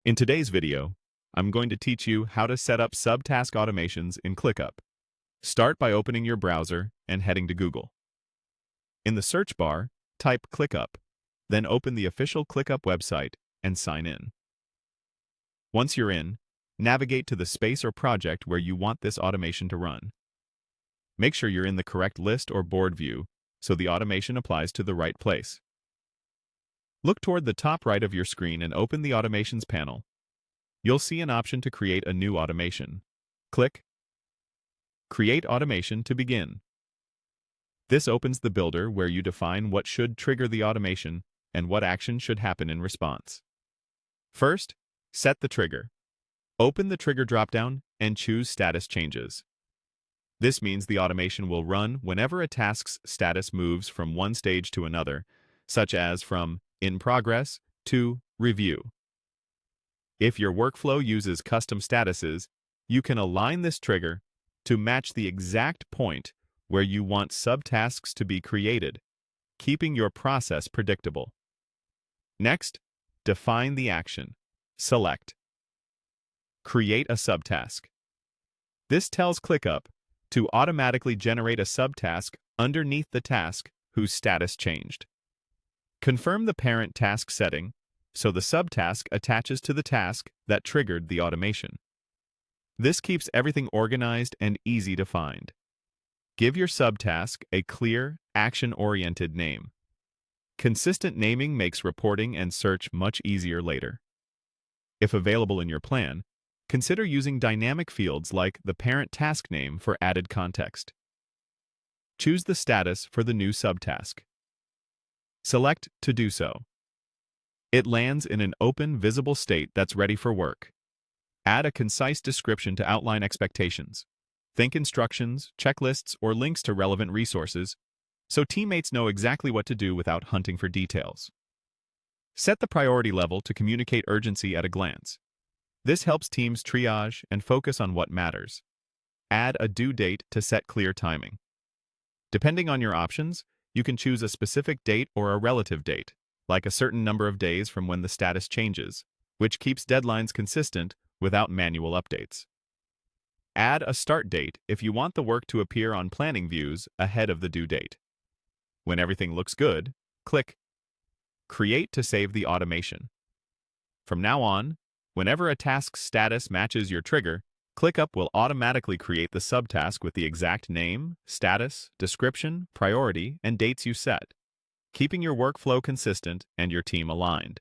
In today's video, I'm going to teach you how to set up subtask automations in ClickUp. Start by opening your browser and heading to Google. In the search bar, type ClickUp, then open the official ClickUp website and sign in. Once you're in, navigate to the space or project where you want this automation to run. Make sure you're in the correct list or board view so the automation applies to the right place. Look toward the top right of your screen and open the Automations panel. You'll see an option to create a new automation. Click Create Automation to begin. This opens the builder where you define what should trigger the automation and what action should happen in response. First, set the trigger. Open the trigger dropdown and choose Status Changes. This means the automation will run whenever a task's status moves from one stage to another, such as from in progress to review. If your workflow uses custom statuses, you can align this trigger to match the exact point where you want subtasks to be created, keeping your process predictable. Next, define the action. Select Create a subtask. This tells ClickUp to automatically generate a subtask underneath the task whose status changed. Confirm the parent task setting so the subtask attaches to the task that triggered the automation. This keeps everything organized and easy to find. Give your subtask a clear, action-oriented name. Consistent naming makes reporting and search much easier later. If available in your plan, consider using dynamic fields like the parent task name for added context. Choose the status for the new subtask. Select to do so. It lands in an open, visible state that's ready for work. Add a concise description to outline expectations. Think instructions, checklists, or links to relevant resources, so teammates know exactly what to do without hunting for details. Set the priority level to communicate urgency at a glance. This helps teams triage and focus on what matters. Add a due date to set clear timing. Depending on your options, you can choose a specific date or a relative date, like a certain number of days from when the status changes, which keeps deadlines consistent without manual updates. Add a start date if you want the work to appear on planning views ahead of the due date. When everything looks good, click Create to save the automation. From now on, whenever a task's status matches your trigger, ClickUp will automatically create the subtask with the exact name, status, description, priority, and dates you set, keeping your workflow consistent and your team aligned.